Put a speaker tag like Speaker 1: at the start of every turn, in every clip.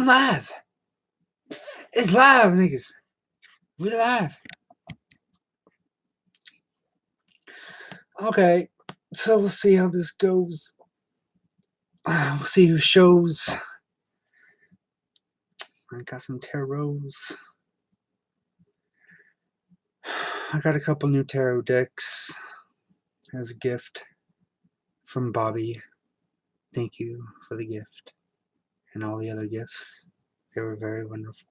Speaker 1: I'm live. It's live, niggas. We live. Okay, so we'll see how this goes. We'll see who shows. I got some tarots. I got a couple new tarot decks as a gift from Bobby. Thank you for the gift and all the other gifts. They were very wonderful.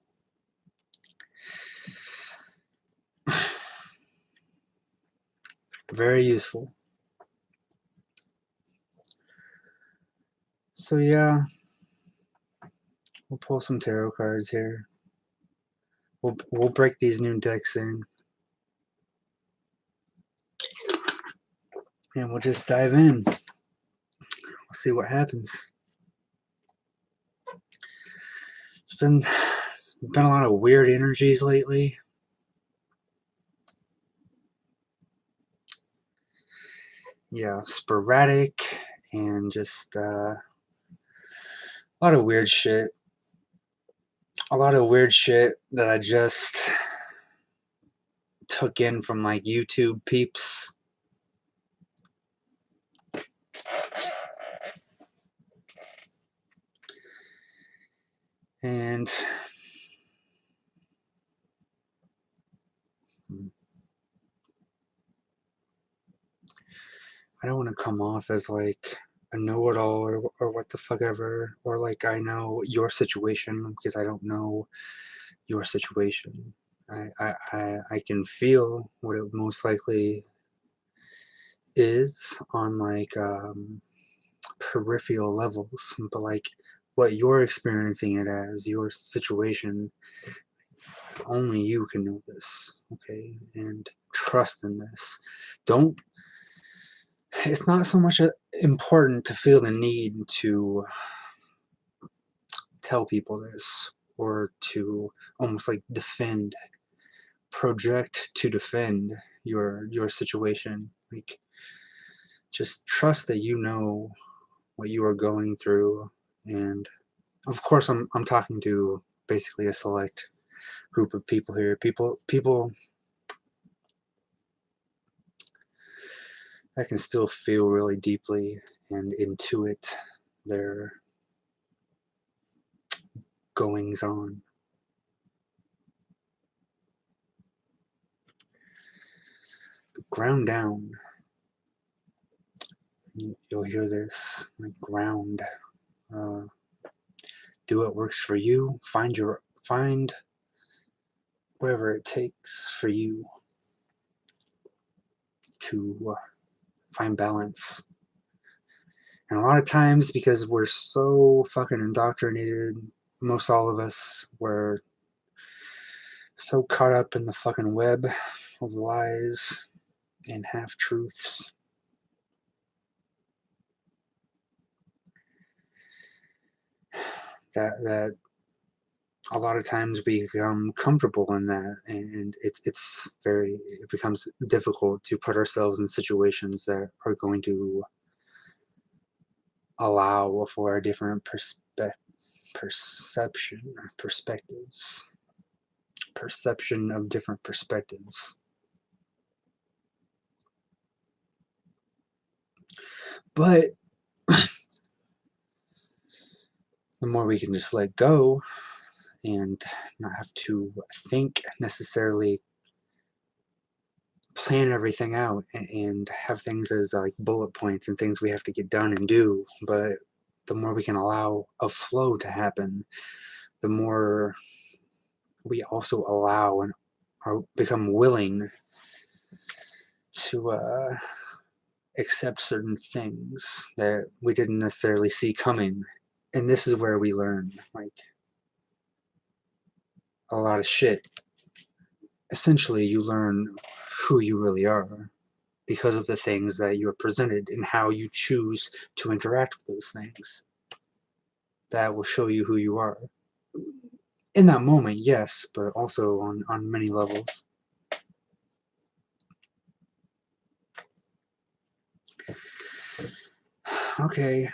Speaker 1: Very useful. So yeah, we'll pull some tarot cards here. We'll break these new decks in. And we'll just dive in. We'll see what happens. It's been a lot of weird energies lately. Yeah, sporadic and just a lot of weird shit. A lot of weird shit that I just took in from like YouTube peeps. And I don't want to come off as like a know-it-all or what the fuck ever, or like I know your situation, because I don't know your situation. I can feel what it most likely is on like peripheral levels, but like what you're experiencing it as, your situation, only you can know this, okay? And trust in this. Don't, it's not so much important to feel the need to tell people this or to almost like project to defend your situation. Like, just trust that you know what you are going through. And of course I'm talking to basically a select group of people here. People that can still feel really deeply and intuit their goings on. Ground down. You'll hear this, like ground. Do what works for you. Find whatever it takes for you to find balance. And a lot of times, because we're so fucking indoctrinated, most all of us were so caught up in the fucking web of lies and half-truths. That a lot of times we become comfortable in that, and it becomes difficult to put ourselves in situations that are going to allow for a different perception of different perspectives. But the more we can just let go and not have to think necessarily, plan everything out and have things as like bullet points and things we have to get done and do, but the more we can allow a flow to happen, the more we also allow and become willing to accept certain things that we didn't necessarily see coming. And this is where we learn like a lot of shit. Essentially, you learn who you really are because of the things that you're presented and how you choose to interact with those things. That will show you who you are. In that moment, yes, but also on many levels. Okay.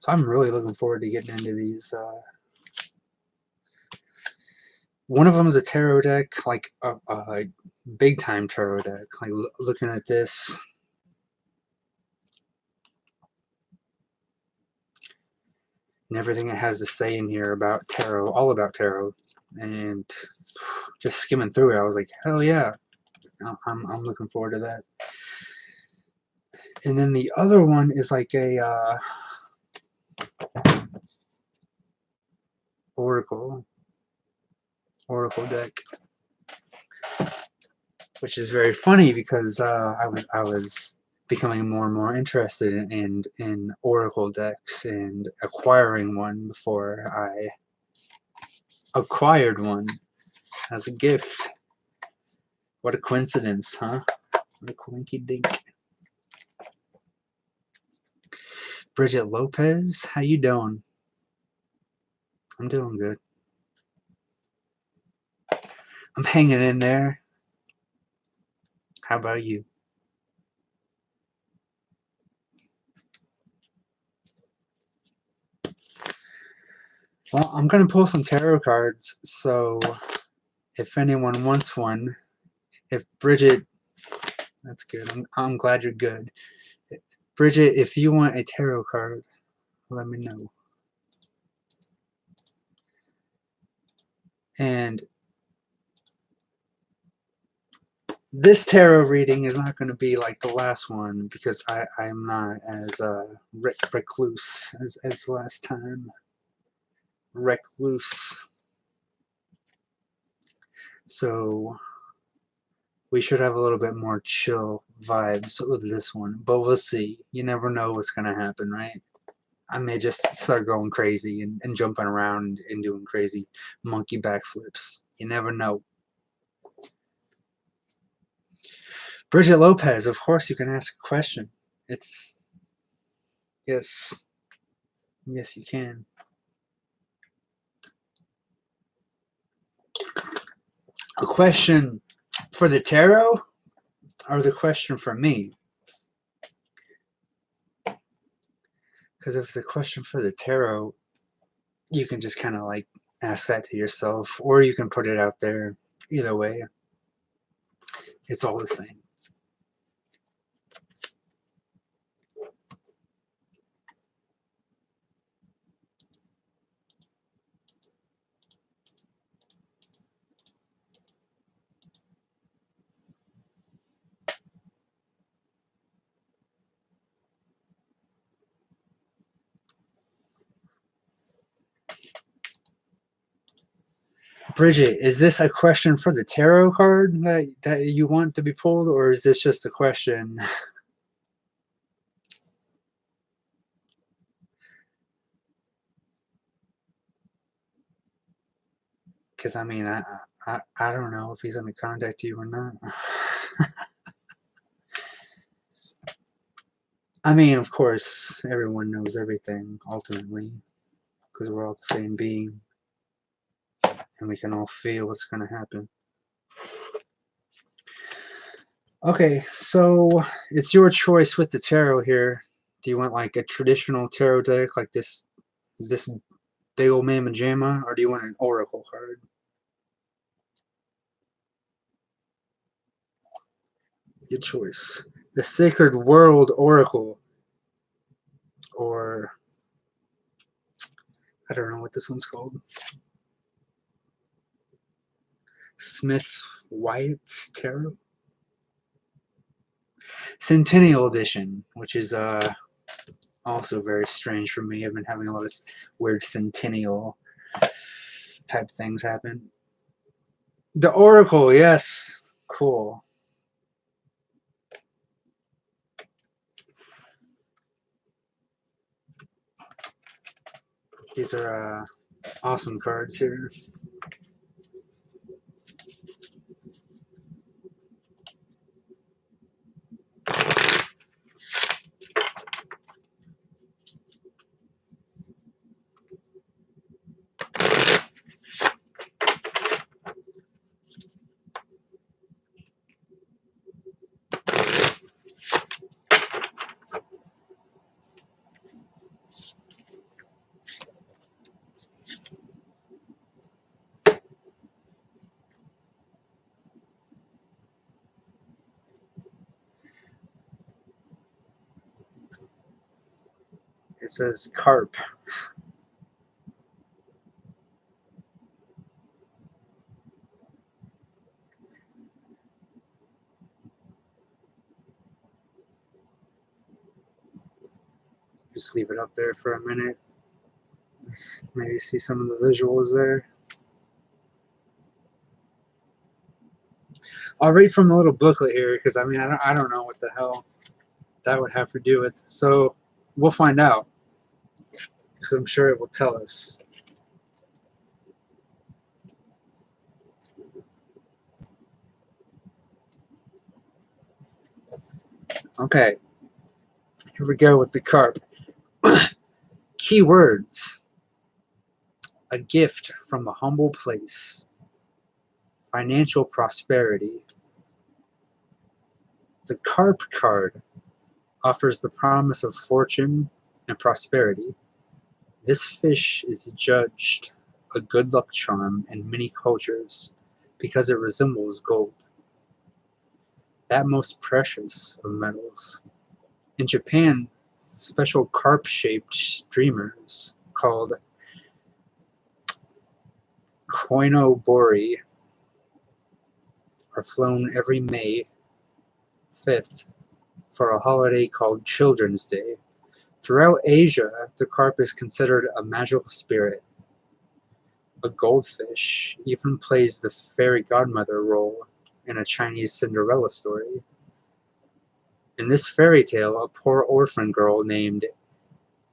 Speaker 1: So I'm really looking forward to getting into these. One of them is a tarot deck, like a big time tarot deck. Like looking at this, and everything it has to say in here about tarot, all about tarot, and just skimming through it, I was like, hell yeah, I'm looking forward to that. And then the other one is like a oracle deck, which is very funny because I was becoming more and more interested in oracle decks and acquiring one before I acquired one as a gift. What a coincidence, huh? What a quinky dink. Bridget Lopez, how you doing? I'm doing good. I'm hanging in there. How about you? Well, I'm going to pull some tarot cards, so if anyone wants one, if Bridget, that's good. I'm glad you're good. Bridget, if you want a tarot card, let me know. And this tarot reading is not going to be like the last one because I'm not as recluse as last time. Recluse. So we should have a little bit more chill vibes with this one. But we'll see. You never know what's going to happen, right? I may just start going crazy and jumping around and doing crazy monkey backflips. You never know. Bridget Lopez, of course you can ask a question. Yes. Yes, you can. A question for the tarot or the question for me? Because if it's a question for the tarot, you can just kind of like ask that to yourself, or you can put it out there. Either way, it's all the same. Bridget, is this a question for the tarot card that you want to be pulled, or is this just a question? Because I mean, I don't know if he's going to contact you or not. I mean, of course, everyone knows everything ultimately, because we're all the same being, and we can all feel what's going to happen. Okay, so it's your choice with the tarot here. Do you want like a traditional tarot deck like this big old mamma jamma, or do you want an oracle card? Your choice. The Sacred World Oracle, or I don't know what this one's called. Smith Wyatt's Tarot. Centennial Edition, which is also very strange for me. I've been having a lot of weird centennial type things happen. The Oracle, yes. Cool. These are awesome cards here. It says carp. Just leave it up there for a minute. Let's maybe see some of the visuals there. I'll read from a little booklet here because I mean I don't know what the hell that would have to do with. So we'll find out because I'm sure it will tell us. Okay, here we go with the carp. Keywords: a gift from a humble place, financial prosperity. The carp card offers the promise of fortune and prosperity. This fish is judged a good luck charm in many cultures because it resembles gold, that most precious of metals. In Japan, special carp-shaped streamers called koinobori are flown every May 5th for a holiday called Children's Day. Throughout Asia, the carp is considered a magical spirit. A goldfish even plays the fairy godmother role in a Chinese Cinderella story. In this fairy tale, a poor orphan girl named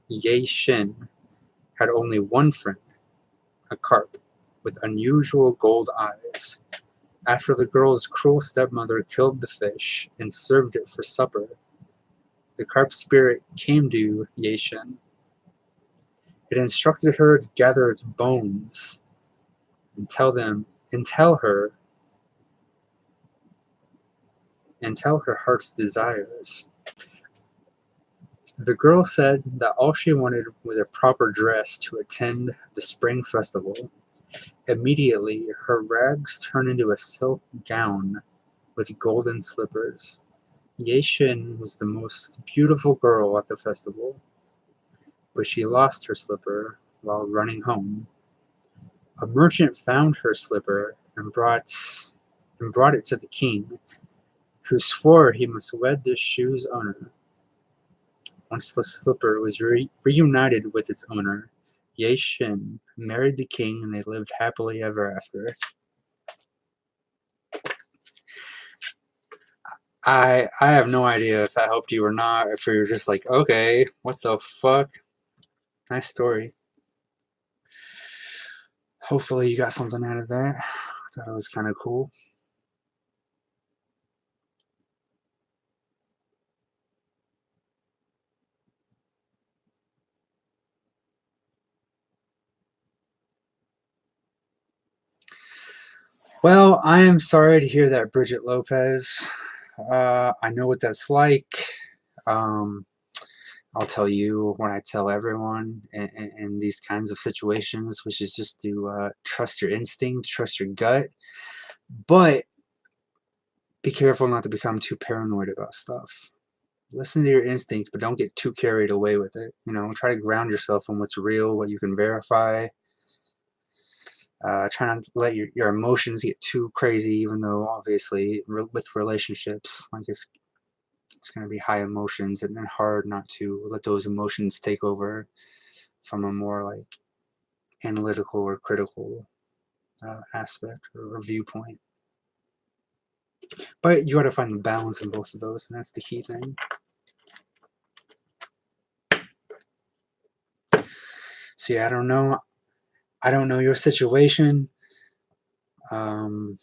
Speaker 1: Ye Shin had only one friend, a carp, with unusual gold eyes. After the girl's cruel stepmother killed the fish and served it for supper, the carp spirit came to Ye Shin. It instructed her to gather its bones and tell her heart's desires. The girl said that all she wanted was a proper dress to attend the spring festival. Immediately, her rags turned into a silk gown with golden slippers. Ye Shin was the most beautiful girl at the festival, but she lost her slipper while running home. A merchant found her slipper and brought it to the king, who swore he must wed the shoe's owner. Once the slipper was reunited with its owner, Ye Shin married the king and they lived happily ever after. I have no idea if that helped you or not, if you're just like, okay, what the fuck? Nice story. Hopefully you got something out of that. I thought it was kind of cool. Well, I am sorry to hear that, Bridget Lopez. I know what that's like. Um, I'll tell you when I tell everyone in these kinds of situations, which is just to trust your instinct, trust your gut, but be careful not to become too paranoid about stuff. Listen to your instincts, but don't get too carried away with it. You know, try to ground yourself on what's real, what you can verify. Try not to let your emotions get too crazy, even though obviously with relationships, like it's going to be high emotions and hard not to let those emotions take over from a more like analytical or critical aspect or viewpoint. But you got to find the balance in both of those, and that's the key thing. So yeah, I don't know your situation, and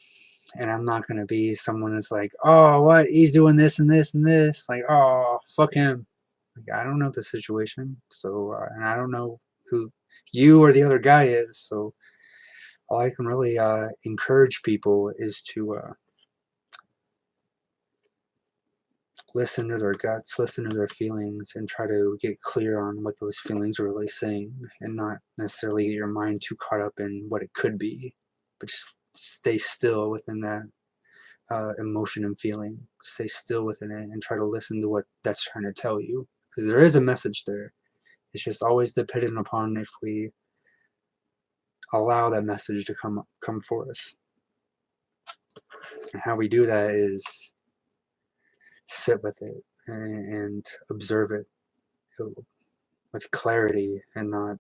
Speaker 1: I'm not gonna be someone that's like, oh, what, he's doing this and this and this, like, oh, fuck him. Like, I don't know the situation, so and I don't know who you or the other guy is, so all I can really encourage people is to listen to their guts, listen to their feelings, and try to get clear on what those feelings are really saying, and not necessarily get your mind too caught up in what it could be, but just stay still within that emotion and feeling. Stay still within it and try to listen to what that's trying to tell you, because there is a message there. It's just always dependent upon if we allow that message to come forth. And how we do that is sit with it and observe it with clarity and not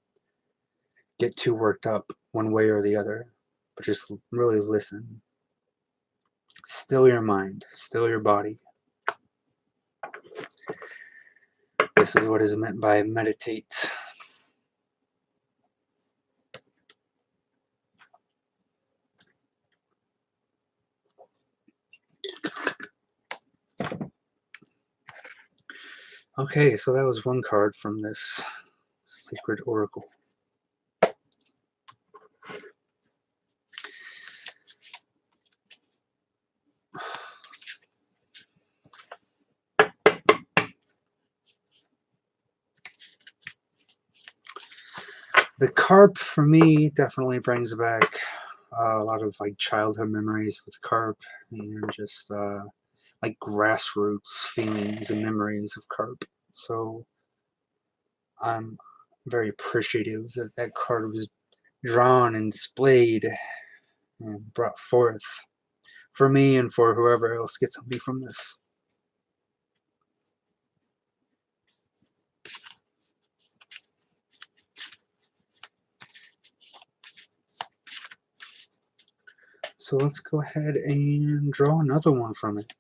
Speaker 1: get too worked up one way or the other, but just really listen. Still your mind, still your body. This is what is meant by meditate. Okay, so that was one card from this Sacred Oracle. The carp for me definitely brings back a lot of like childhood memories with carp and just like grassroots feelings and memories of carp. So I'm very appreciative that that card was drawn and displayed and brought forth for me and for whoever else gets something from this. So let's go ahead and draw another one from it.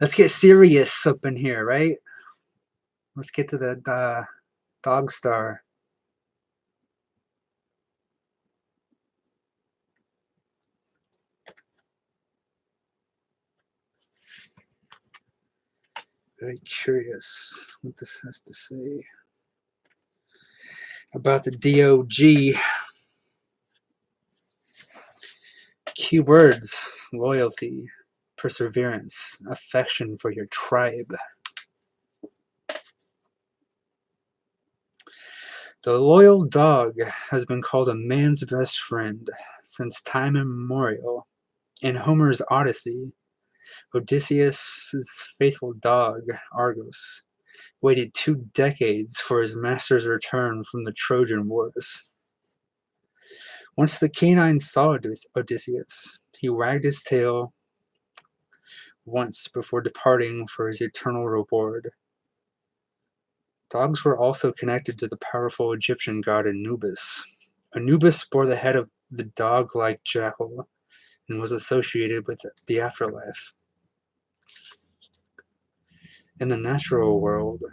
Speaker 1: Let's get serious up in here, right? Let's get to the dog star. Very curious what this has to say about the DOG. Keywords: loyalty, perseverance, affection for your tribe. The loyal dog has been called a man's best friend since time immemorial. In Homer's Odyssey, Odysseus' faithful dog, Argos, waited 2 decades for his master's return from the Trojan Wars. Once the canine saw Odysseus, he wagged his tail once before departing for his eternal reward. Dogs were also connected to the powerful Egyptian god Anubis. Anubis bore the head of the dog-like jackal and was associated with the afterlife. In the natural world,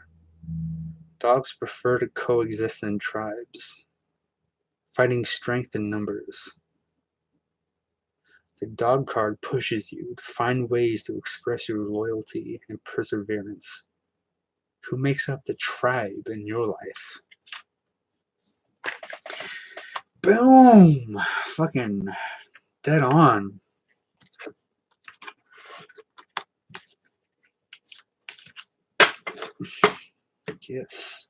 Speaker 1: dogs prefer to coexist in tribes, fighting strength in numbers. The dog card pushes you to find ways to express your loyalty and perseverance. Who makes up the tribe in your life? Boom! Fucking dead on. Yes.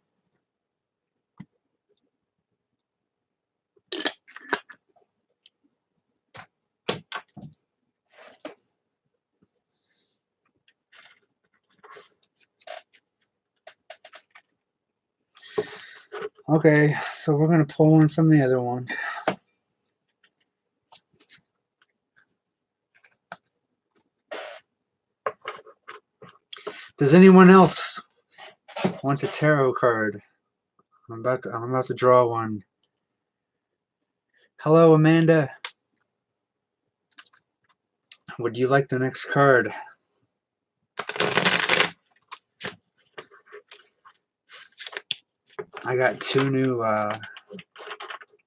Speaker 1: Okay, so we're going to pull one from the other one. Does anyone else want a tarot card? I'm about to draw one. Hello, Amanda. Would you like the next card? I got 2 new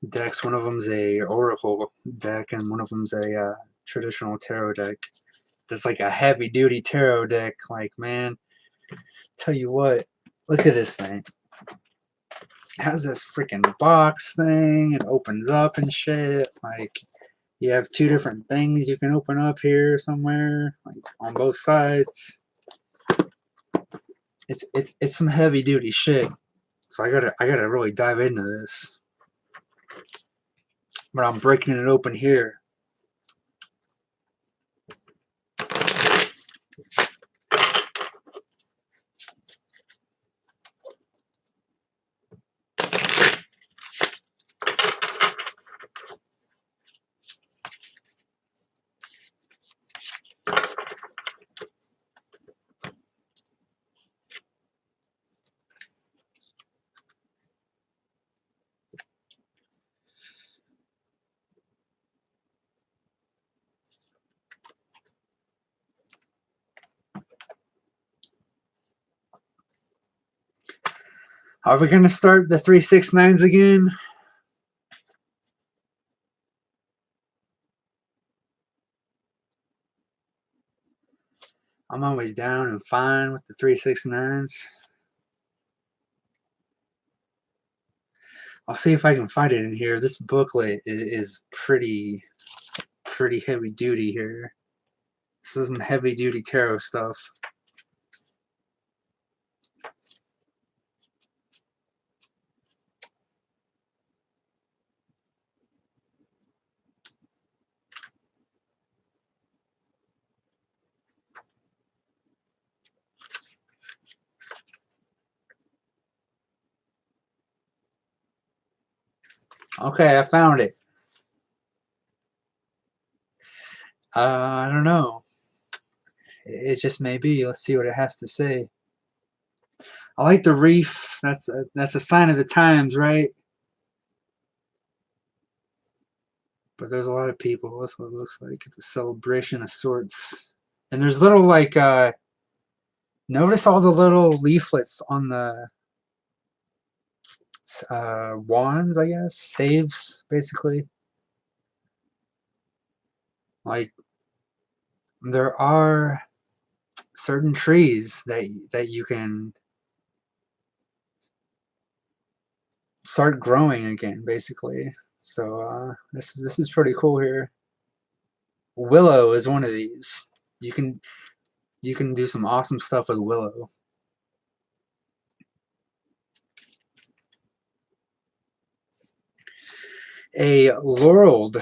Speaker 1: decks. One of them's a Oracle deck, and one of them's a traditional tarot deck. It's like a heavy-duty tarot deck. Like, man, tell you what, look at this thing. It has this freaking box thing. It opens up and shit. Like, You have two different things you can open up here somewhere, like on both sides. It's some heavy duty shit. So I gotta really dive into this. But I'm breaking it open here. Are we gonna start the 369s again? I'm always down and fine with the 369s. I'll see if I can find it in here. This booklet is pretty heavy duty here. This is some heavy duty tarot stuff. Okay, I found it. I don't know. It just may be. Let's see what it has to say. I like the reef. That's a sign of the times, right? But there's a lot of people. That's what it looks like. It's a celebration of sorts. And there's little like notice all the little leaflets on the wands, I guess, staves, basically. Like there are certain trees that you can start growing again, basically. So this is pretty cool here. Willow is one of these. You can do some awesome stuff with willow. A laureled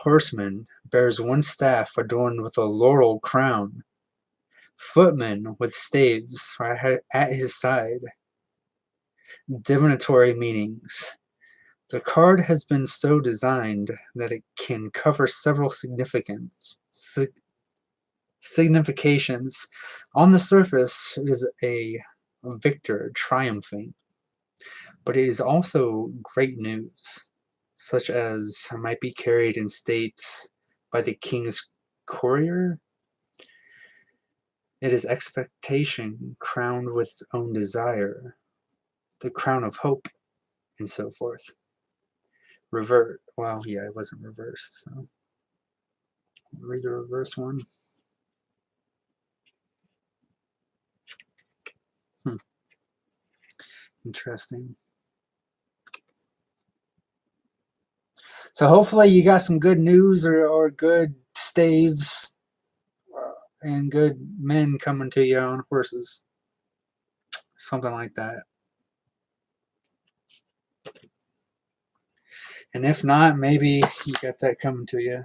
Speaker 1: horseman bears one staff adorned with a laurel crown. Footmen with staves are at his side. Divinatory meanings. The card has been so designed that it can cover several significations. On the surface, it is a victor triumphing, but it is also great news, such as might be carried in state by the king's courier. It is expectation crowned with its own desire, the crown of hope, and so forth. Revert. Well, yeah, it wasn't reversed, so read the reverse one. Interesting. So hopefully you got some good news or good staves and good men coming to you on horses. Something like that. And if not, maybe you got that coming to you.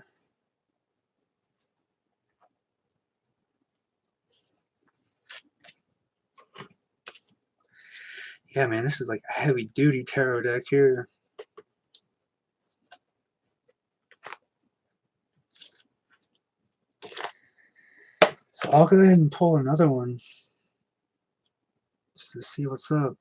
Speaker 1: Yeah, man, this is like a heavy duty tarot deck here. So I'll go ahead and pull another one just to see what's up.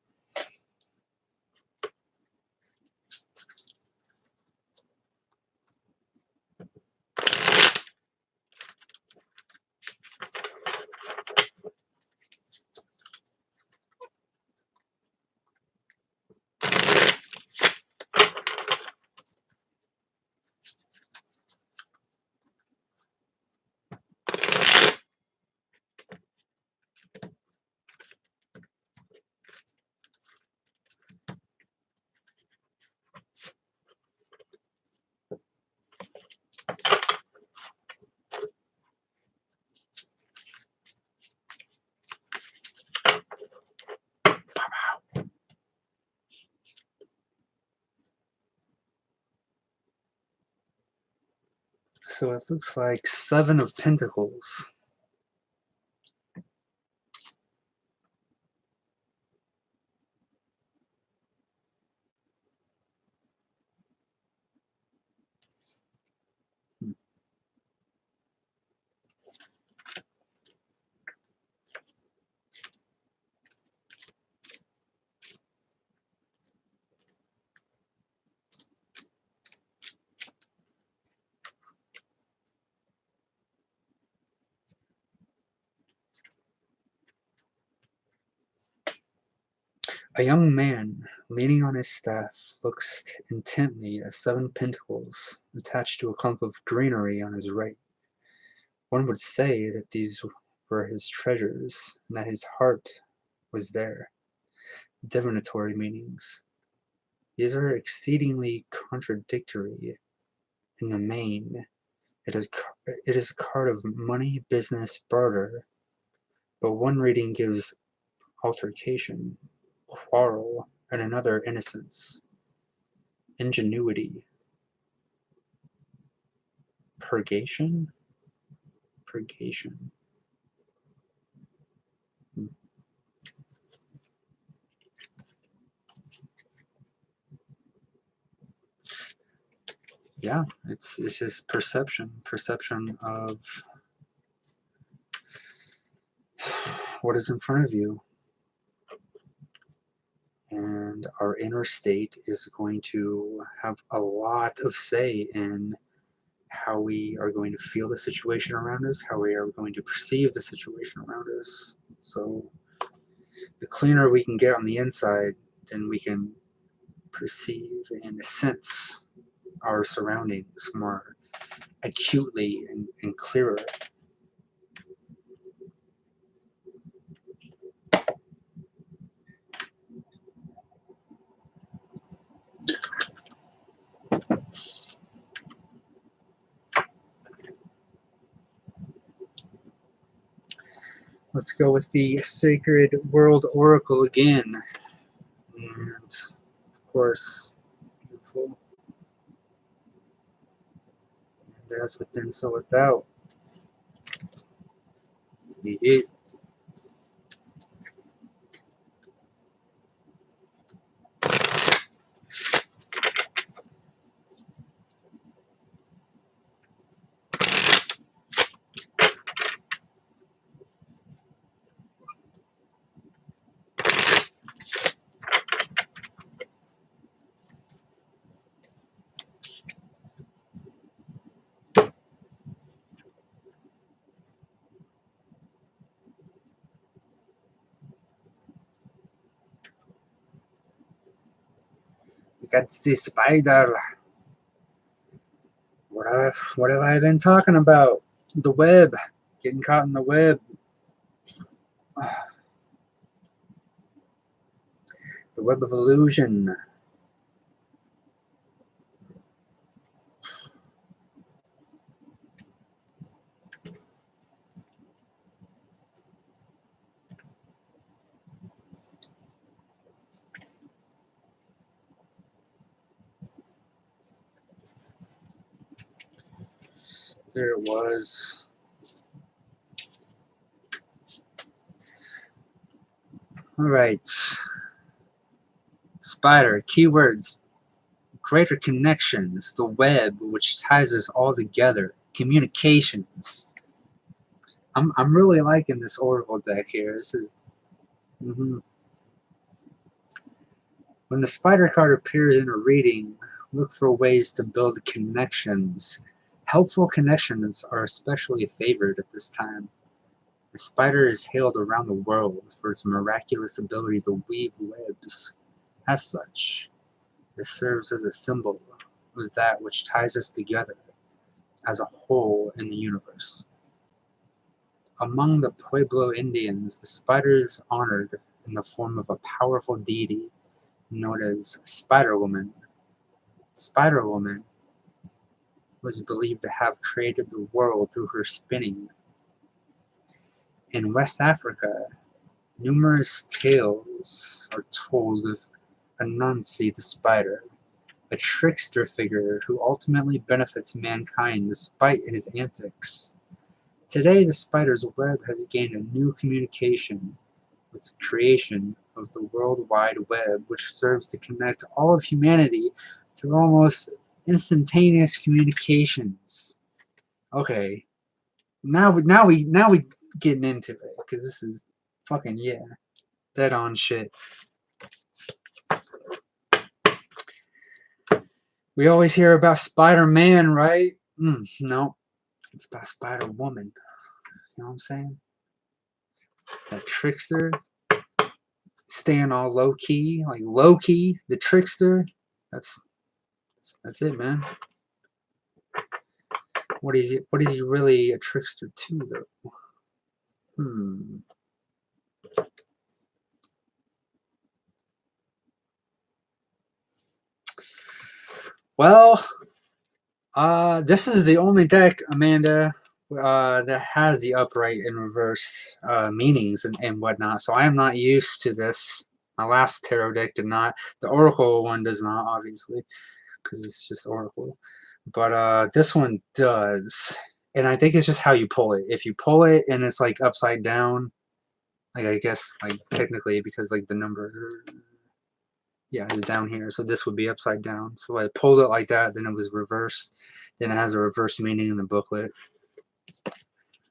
Speaker 1: So it looks like 7 of Pentacles. A young man, leaning on his staff, looks intently at 7 pentacles attached to a clump of greenery on his right. One would say that these were his treasures, and that his heart was there. Divinatory meanings. These are exceedingly contradictory in the main. It is a card of money, business, barter, but one reading gives altercation, quarrel, and another innocence, ingenuity, purgation. Hmm. Yeah, it's just perception of what is in front of you, and our inner state is going to have a lot of say in how we are going to feel the situation around us, how we are going to perceive the situation around us. So the cleaner we can get on the inside, then we can perceive and sense our surroundings more acutely and clearer. Let's go with the Sacred World Oracle again. And, of course, beautiful. And as within, so without. It. We got the spider. What have I been talking about? The web. Getting caught in the web. The web of illusion. There it was. Alright. Spider. Keywords. Greater connections. The web which ties us all together. Communications. I'm really liking this Oracle deck here. This is... When the spider card appears in a reading, look for ways to build connections. Helpful connections are especially favored at this time. The spider is hailed around the world for its miraculous ability to weave webs. As such, it serves as a symbol of that which ties us together as a whole in the universe. Among the Pueblo Indians, the spider is honored in the form of a powerful deity known as Spider Woman. Spider Woman was believed to have created the world through her spinning. In West Africa, numerous tales are told of Anansi the spider, a trickster figure who ultimately benefits mankind despite his antics. Today, the spider's web has gained a new communication with the creation of the World Wide Web, which serves to connect all of humanity through almost instantaneous communications. Okay, now we getting into it, because this is fucking, yeah, dead on shit. We always hear about Spider-Man, right? No, it's about Spider-Woman. You know what I'm saying? That trickster, staying all low key, like Loki, the trickster. That's it, man. What is he really a trickster to, though? Well, this is the only deck, Amanda, that has the upright and reverse meanings and whatnot. So I am not used to this. My last tarot deck did not. The Oracle one does not, obviously, because it's just Oracle. But this one does. And I think it's just how you pull it. If you pull it and it's like upside down, like I guess like technically because like the number, yeah, is down here. So this would be upside down. So I pulled it like that, then it was reversed. Then it has a reverse meaning in the booklet.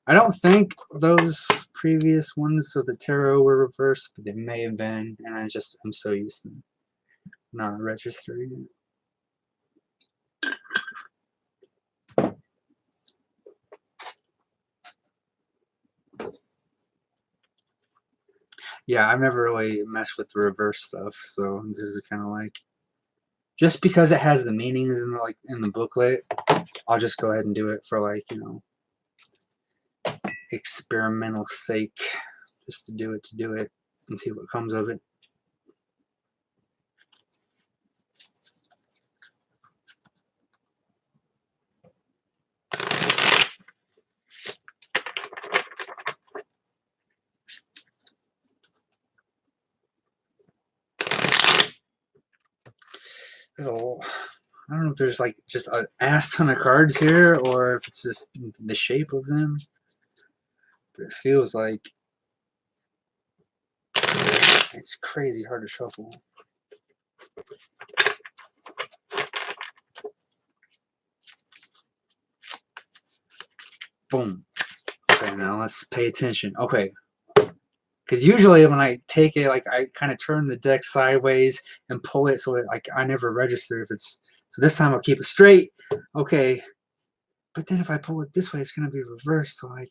Speaker 1: I don't think those previous ones of the tarot were reversed, but they may have been, and I'm so used to not registering it. Yeah, I've never really messed with the reverse stuff, so this is kind of like, just because it has the meanings in the booklet, I'll just go ahead and do it for like, experimental sake, just to do it and see what comes of it. There's I don't know if there's like just an ass ton of cards here, or if it's just the shape of them. But it feels like it's crazy hard to shuffle. Boom. Okay, now let's pay attention. Okay. Because usually when I take it, like I kind of turn the deck sideways and pull it, so I never register if it's. So this time I'll keep it straight. Okay. But then if I pull it this way, it's gonna be reversed. So like,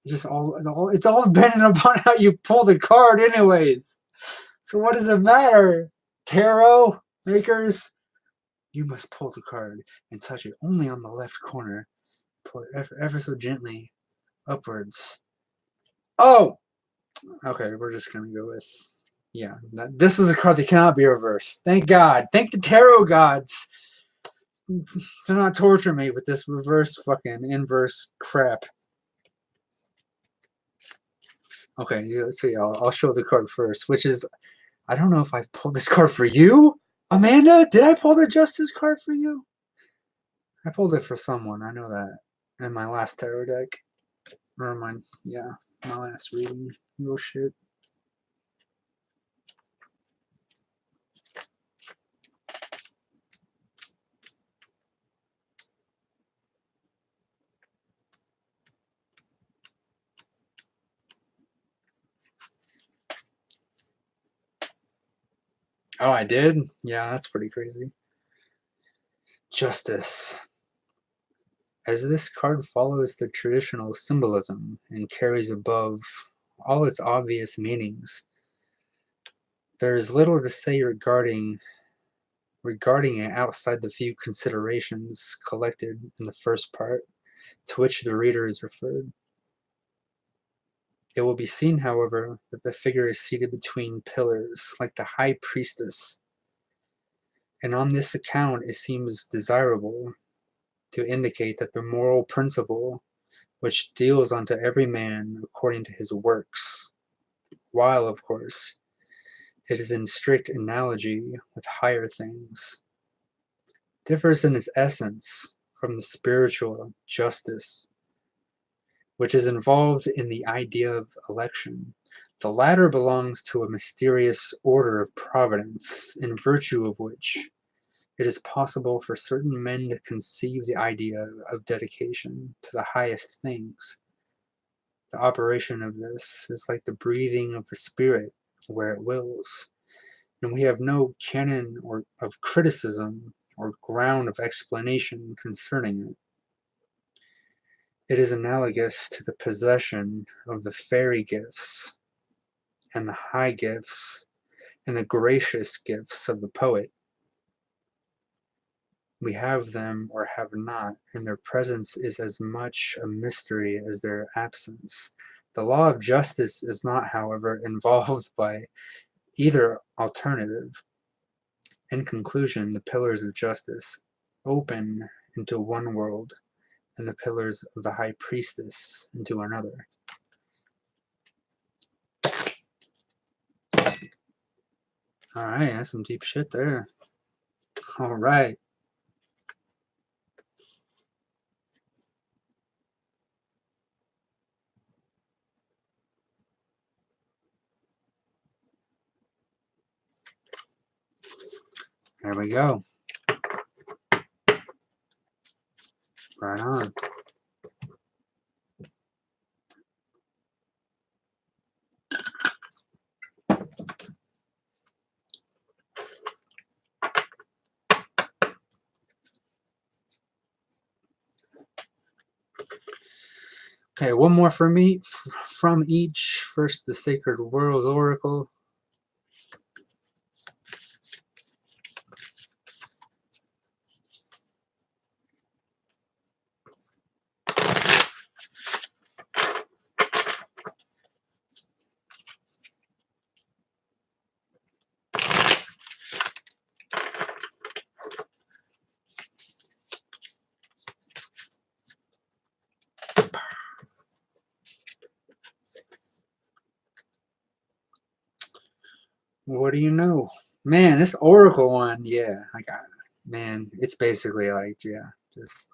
Speaker 1: it's all dependent upon how you pull the card, anyways. So what does it matter? Tarot makers, you must pull the card and touch it only on the left corner. Pull it ever so gently upwards. Oh! Okay, we're just gonna go with, yeah. This is a card that cannot be reversed. Thank God. Thank the tarot gods. Do not torture me with this reverse fucking inverse crap. Okay, let's see. I'll show the card first, which is, I don't know if I pulled this card for you, Amanda. Did I pull the Justice card for you? I pulled it for someone. I know that in my last tarot deck, or my last reading. Oh shit. Oh, I did? Yeah, that's pretty crazy. Justice. As this card follows the traditional symbolism and carries above all its obvious meanings, there is little to say regarding it outside the few considerations collected in the first part, to which the reader is referred. It will be seen, however, that the figure is seated between pillars, like the High Priestess, and on this account it seems desirable to indicate that the moral principle which deals unto every man according to his works, while, of course, it is in strict analogy with higher things, differs in its essence from the spiritual justice, which is involved in the idea of election. The latter belongs to a mysterious order of providence, in virtue of which it is possible for certain men to conceive the idea of dedication to the highest things. The operation of this is like the breathing of the Spirit where it wills, and we have no canon of criticism or ground of explanation concerning it. It is analogous to the possession of the fairy gifts and the high gifts and the gracious gifts of the poet. We have them or have not, and their presence is as much a mystery as their absence. The law of justice is not, however, involved by either alternative. In conclusion, the pillars of justice open into one world, and the pillars of the high priestess into another. Alright, that's some deep shit there. Alright. There we go. Right on. Okay, one more from me, from each. First, the Sacred World Oracle. What do you know? Man, this Oracle one, yeah, I got it. Man, it's basically like, yeah, just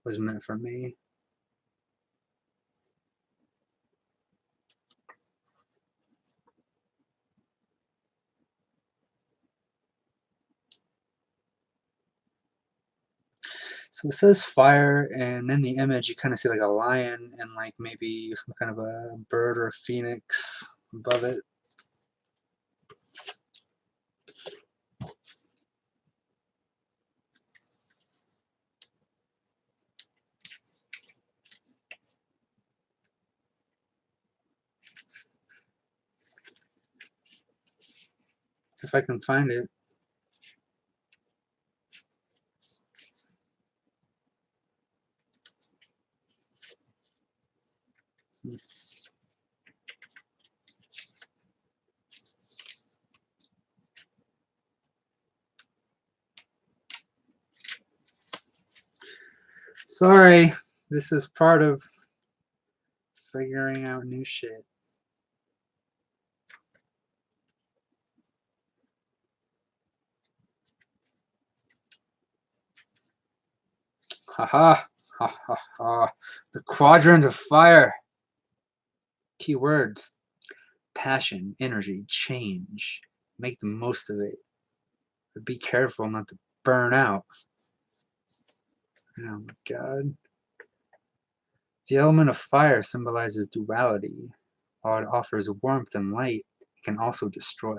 Speaker 1: was meant for me. So it says fire, and in the image you kind of see like a lion and like maybe some kind of a bird or a phoenix above it. If I can find it. Sorry, this is part of figuring out new shit. Haha, ha ha ha. The quadrant of fire. Keywords: passion, energy, change. Make the most of it. But be careful not to burn out. Oh my god. The element of fire symbolizes duality. While it offers warmth and light, it can also destroy.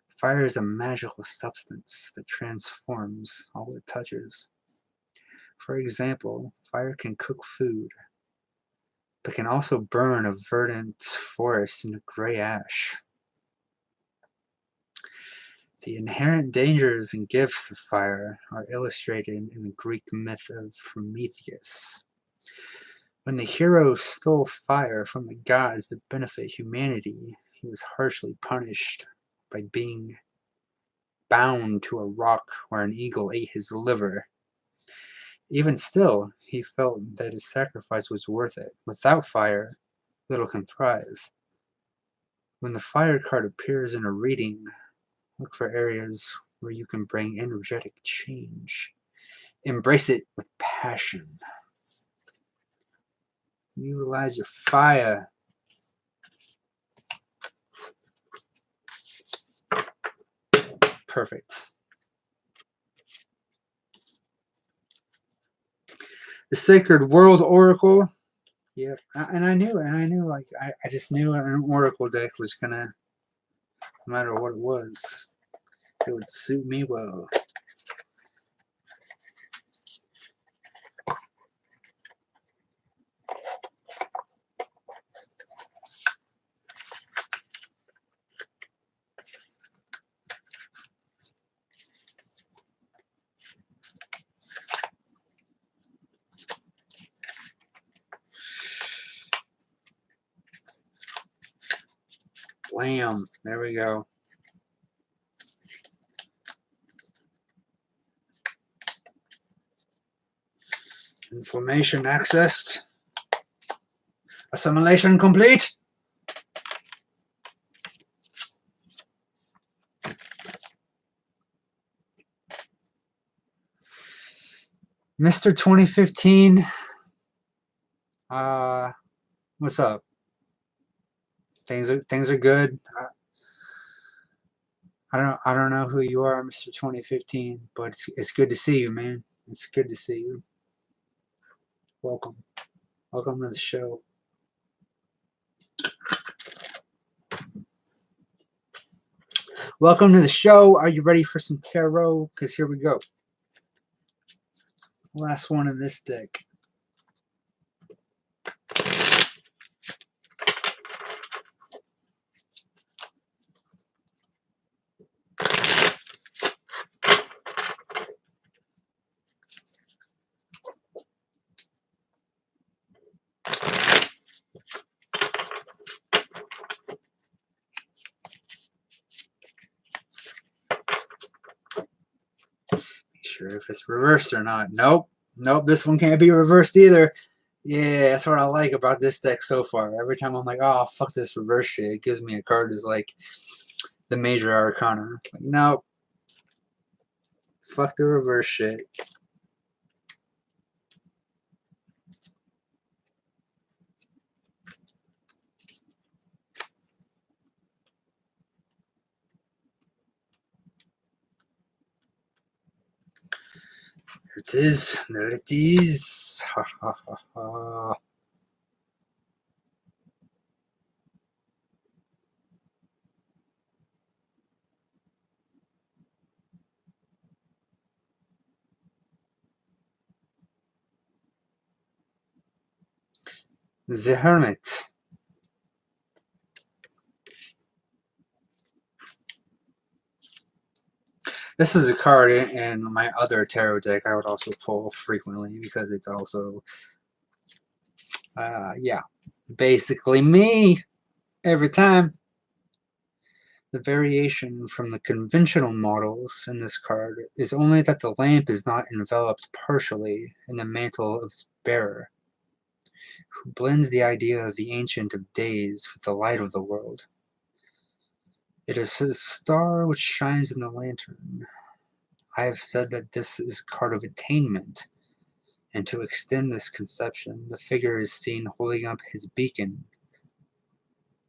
Speaker 1: Fire is a magical substance that transforms all it touches. For example, fire can cook food, but can also burn a verdant forest into gray ash. The inherent dangers and gifts of fire are illustrated in the Greek myth of Prometheus. When the hero stole fire from the gods to benefit humanity, he was harshly punished by being bound to a rock where an eagle ate his liver. Even still, he felt that his sacrifice was worth it. Without fire, little can thrive. When the fire card appears in a reading, look for areas where you can bring energetic change. Embrace it with passion. Utilize your fire. Perfect. The Sacred World Oracle. Yep. And I knew it. Like, I just knew an Oracle deck was gonna, no matter what it was, it would suit me well. Blam. There we go. Information accessed. Assimilation complete. Mr. 2015. What's up? Things are good. I don't know who you are, Mr. 2015, but it's good to see you, man. It's good to see you. Welcome. Welcome to the show. Welcome to the show. Are you ready for some tarot? Because here we go. Last one in this deck. Sure if it's reversed or not. Nope. Nope, this one can't be reversed either. Yeah, that's what I like about this deck so far. Every time I'm like, oh, fuck this reverse shit, it gives me a card that's like the major arcana. Like, nope. Fuck the reverse shit. There it is. There it is. Ha ha ha ha. The Hermit. This is a card in my other tarot deck I would also pull frequently because it's also, yeah, basically me every time. The variation from the conventional models in this card is only that the lamp is not enveloped partially in the mantle of its bearer, who blends the idea of the Ancient of Days with the light of the world. It is a star which shines in the lantern. I have said that this is a card of attainment, and to extend this conception, the figure is seen holding up his beacon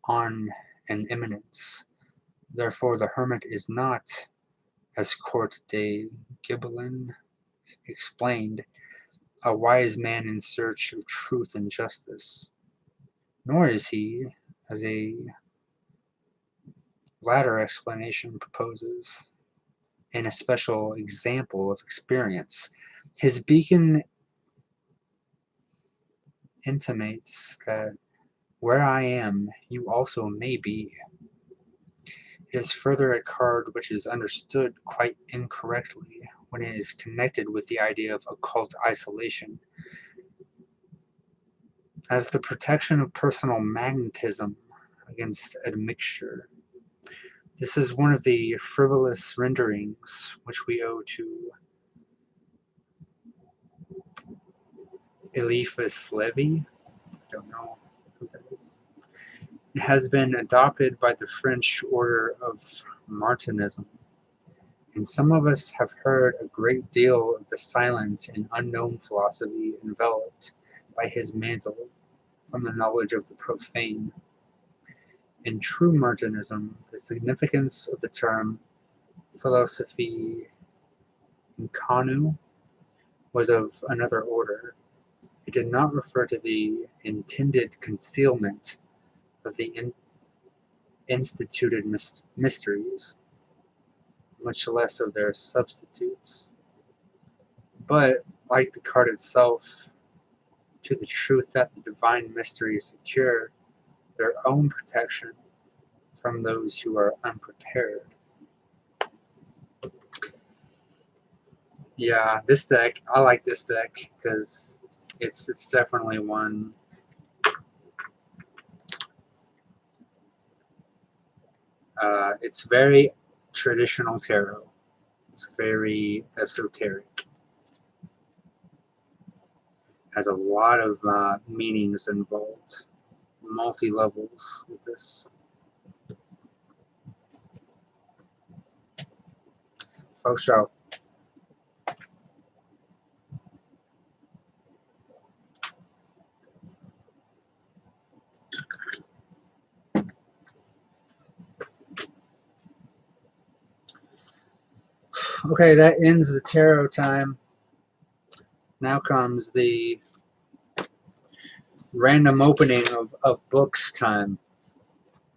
Speaker 1: on an eminence. Therefore, the hermit is not, as Court de Gibelin explained, a wise man in search of truth and justice, nor is he, as a latter explanation proposes, an especial example of experience. His beacon intimates that where I am, you also may be. It is further a card which is understood quite incorrectly when it is connected with the idea of occult isolation as the protection of personal magnetism against admixture. This is one of the frivolous renderings which we owe to Eliphas Levi. I don't know who that is. It has been adopted by the French Order of Martinism And some of us have heard a great deal of the silent and unknown philosophy enveloped by his mantle from the knowledge of the profane. In true Martinism, the significance of the term philosophy inconu was of another order. It did not refer to the intended concealment of the instituted mysteries, much less of their substitutes, but, like the card itself, to the truth that the divine mysteries secure their own protection from those who are unprepared. Yeah, this deck, I like this deck because it's definitely one. It's very traditional tarot. It's very esoteric. Has a lot of meanings involved, multi levels with this. Folks out. Okay, that ends the tarot time. Now comes the random opening of books time.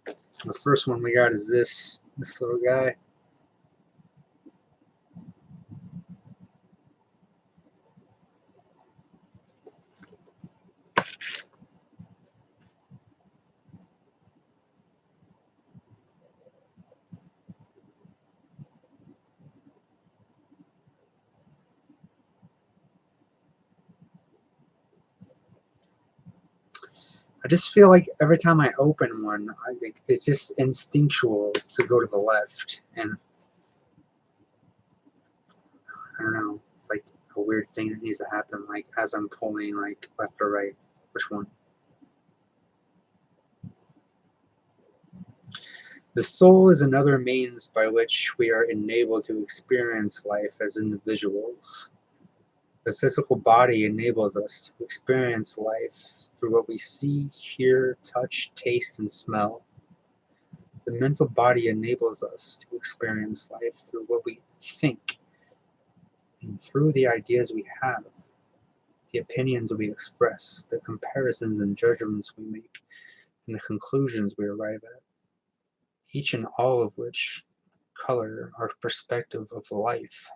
Speaker 1: The first one we got is this little guy. I just feel like every time I open one, I think it's just instinctual to go to the left, and I don't know. It's like a weird thing that needs to happen, like as I'm pulling, like left or right. Which one? The soul is another means by which we are enabled to experience life as individuals. The physical body enables us to experience life through what we see, hear, touch, taste, and smell. The mental body enables us to experience life through what we think and through the ideas we have, the opinions we express, the comparisons and judgments we make, and the conclusions we arrive at, each and all of which color our perspective of life.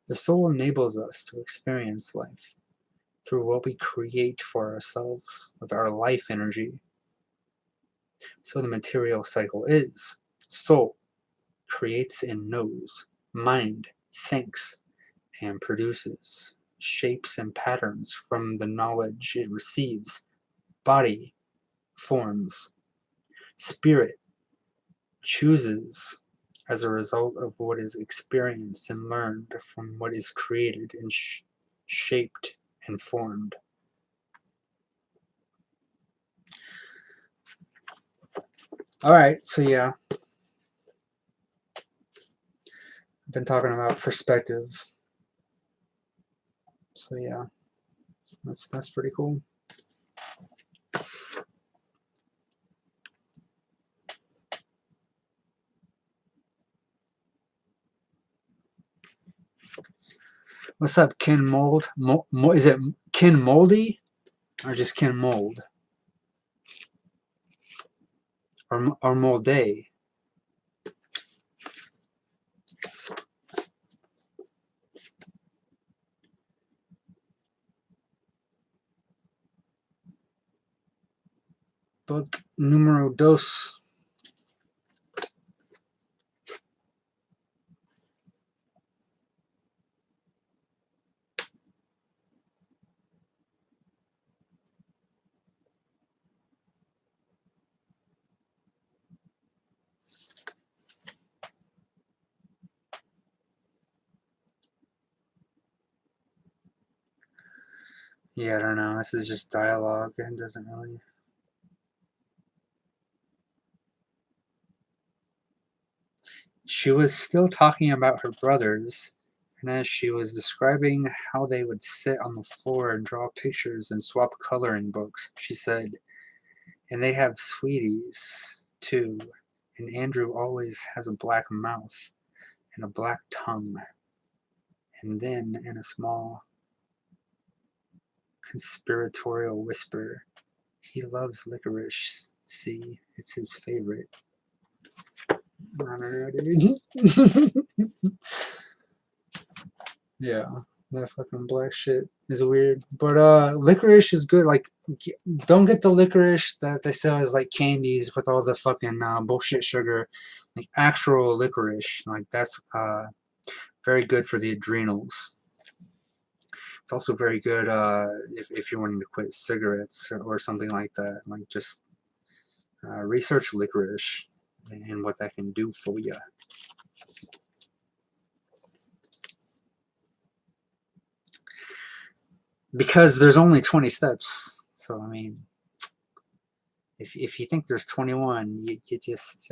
Speaker 1: The soul enables us to experience life through what we create for ourselves with our life energy. So the material cycle is: soul creates and knows, mind thinks and produces shapes and patterns from the knowledge it receives, body forms, spirit chooses as a result of what is experienced and learned from what is created and shaped and formed. Alright, so yeah, I've been talking about perspective. So yeah, that's pretty cool. What's up, Ken Mold? Is it Ken Moldy or just Ken Mold? Or Molday? Book numero dos. Yeah, I don't know. This is just dialogue. It doesn't really... She was still talking about her brothers, and as she was describing how they would sit on the floor and draw pictures and swap coloring books, she said, "And they have sweeties, too, and Andrew always has a black mouth and a black tongue." And then, in a small conspiratorial whisper, "He loves licorice, see, it's his favorite." I don't know, dude. Yeah, that fucking black shit is weird. But licorice is good. Like, don't get the licorice that they sell as like candies with all the fucking bullshit sugar. Like actual licorice, like that's very good for the adrenals. It's also very good if you're wanting to quit cigarettes or something like that. Like just research licorice and what that can do for you. Because there's only 20 steps. So, I mean, if you think there's 21, you just,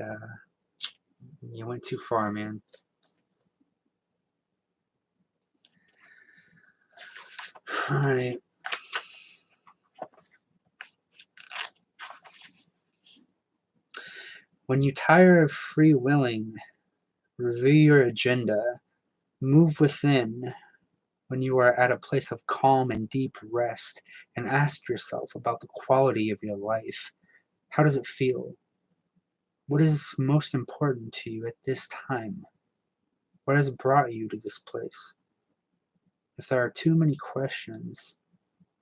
Speaker 1: you went too far, man. Alright. When you tire of free willing, review your agenda, move within when you are at a place of calm and deep rest, and ask yourself about the quality of your life. How does it feel? What is most important to you at this time? What has brought you to this place? If there are too many questions,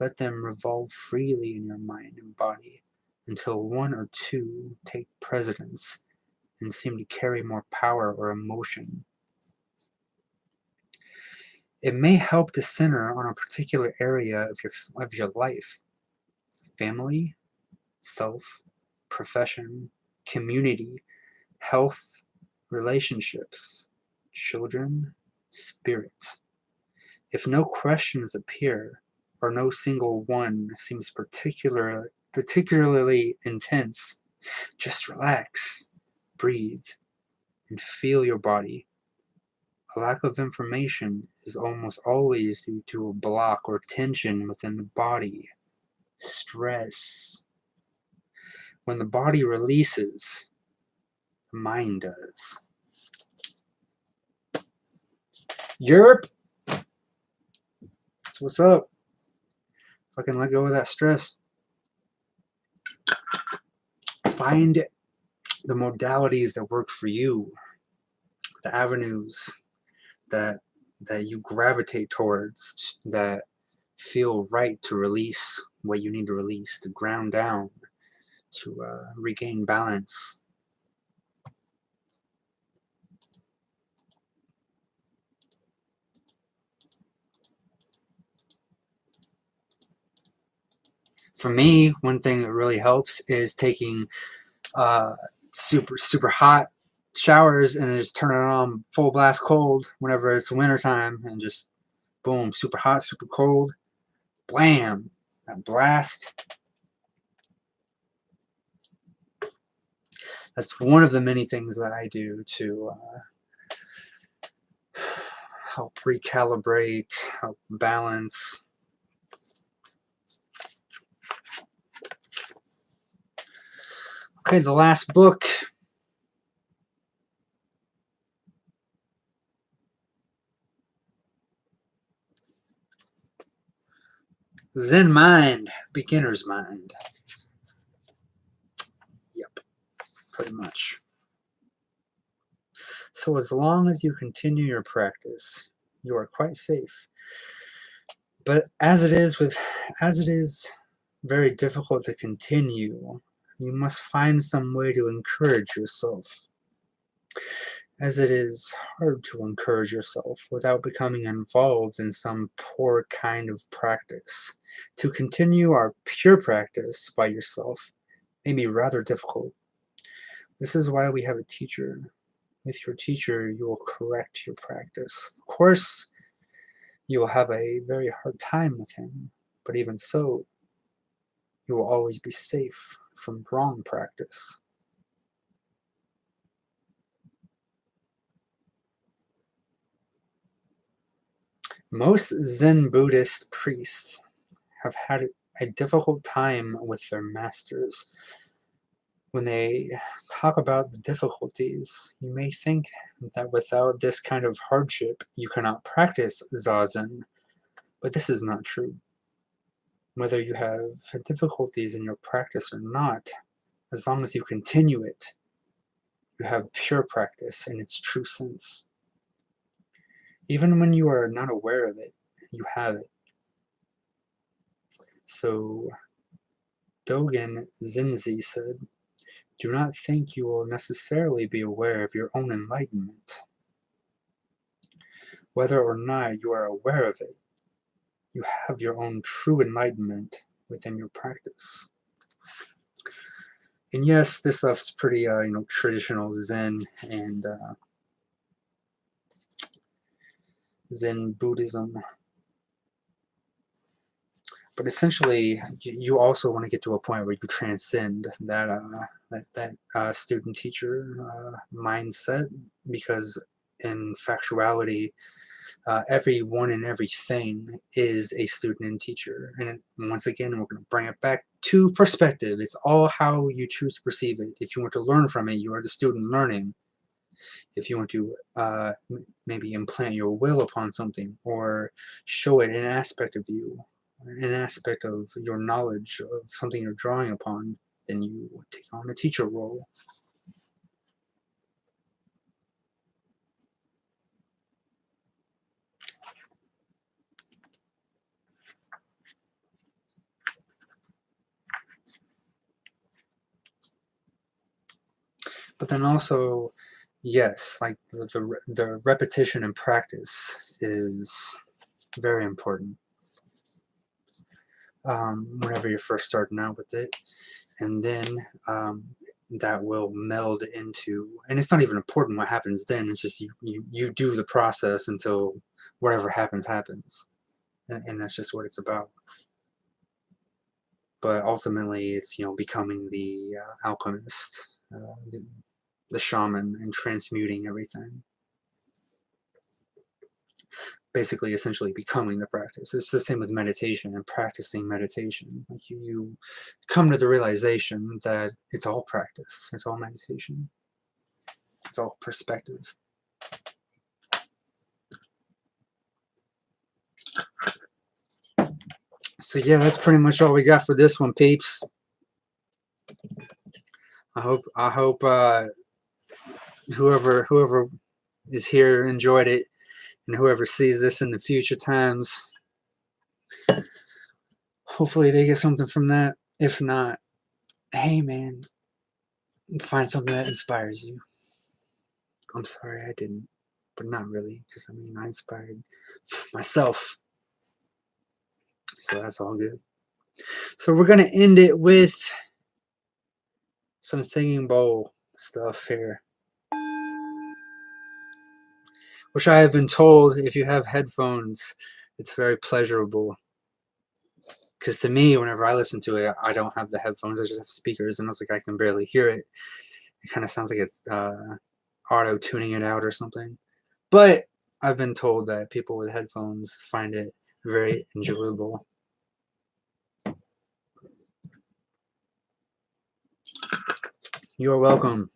Speaker 1: let them revolve freely in your mind and body until one or two take precedence and seem to carry more power or emotion. It may help to center on a particular area of your life: family, self, profession, community, health, relationships, children, spirit. If no questions appear, or no single one seems particularly intense, just relax, breathe, and feel your body. A lack of information is almost always due to a block or tension within the body. Stress. When the body releases, the mind does. Europe! That's what's up. Fucking let go of that stress. Find the modalities that work for you, the avenues that you gravitate towards, that feel right to release what you need to release, to ground down, to regain balance. For me, one thing that really helps is taking super hot showers and then just turn it on full blast cold whenever it's wintertime, and just boom, super hot, super cold, blam, that blast. That's one of the many things that I do to help recalibrate, help balance. Okay, the last book. Zen Mind, Beginner's Mind. Yep, pretty much. So as long as you continue your practice, you are quite safe. But as it is very difficult to continue, you must find some way to encourage yourself. As it is hard to encourage yourself without becoming involved in some poor kind of practice. To continue our pure practice by yourself may be rather difficult. This is why we have a teacher. With your teacher, you will correct your practice. Of course, you will have a very hard time with him, but even so, you will always be safe from wrong practice. Most Zen Buddhist priests have had a difficult time with their masters. When they talk about the difficulties, you may think that without this kind of hardship, you cannot practice Zazen, but this is not true. Whether you have difficulties in your practice or not, as long as you continue it, you have pure practice in its true sense. Even when you are not aware of it, you have it. So, Dogen Zenzi said, "Do not think you will necessarily be aware of your own enlightenment. Whether or not you are aware of it, you have your own true enlightenment within your practice." And yes, this stuff's pretty, traditional Zen and Zen Buddhism. But essentially, you also want to get to a point where you transcend that student-teacher mindset, because in factuality, everyone and everything is a student and teacher. And once again, we're going to bring it back to perspective. It's all how you choose to perceive it. If you want to learn from it, you are the student learning. If you want to maybe implant your will upon something, or show it an aspect of you, an aspect of your knowledge of something you're drawing upon, then you take on a teacher role. But then also, yes, like the repetition and practice is very important whenever you're first starting out with it. And then that will meld into, and it's not even important what happens then, it's just you do the process until whatever happens happens, and that's just what it's about. But ultimately it's, becoming the alchemist, the shaman, and transmuting everything, basically essentially becoming the practice. It's the same with meditation and practicing meditation. Like you come to the realization that it's all practice, it's all meditation, it's all perspective. So yeah, that's pretty much all we got for this one, peeps. I hope whoever is here enjoyed it, and whoever sees this in the future times, hopefully they get something from that. If not, hey man, find something that inspires you. I'm sorry I didn't, but not really, because I mean I inspired myself, so that's all good. So we're gonna end it with some singing bowl stuff here, which I have been told if you have headphones, it's very pleasurable. Because to me, whenever I listen to it, I don't have the headphones, I just have speakers, and it's like I can barely hear it. It kind of sounds like it's auto-tuning it out or something. But I've been told that people with headphones find it very enjoyable. You're welcome.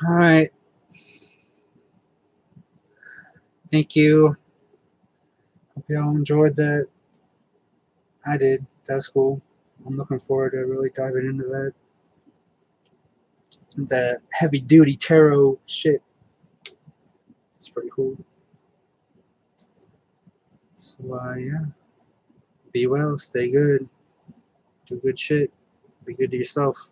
Speaker 1: All right. Thank you. Hope y'all enjoyed that. I did. That's cool. I'm looking forward to really diving into that. The heavy duty tarot shit. It's pretty cool. So, yeah. Be well. Stay good. Do good shit. Be good to yourself.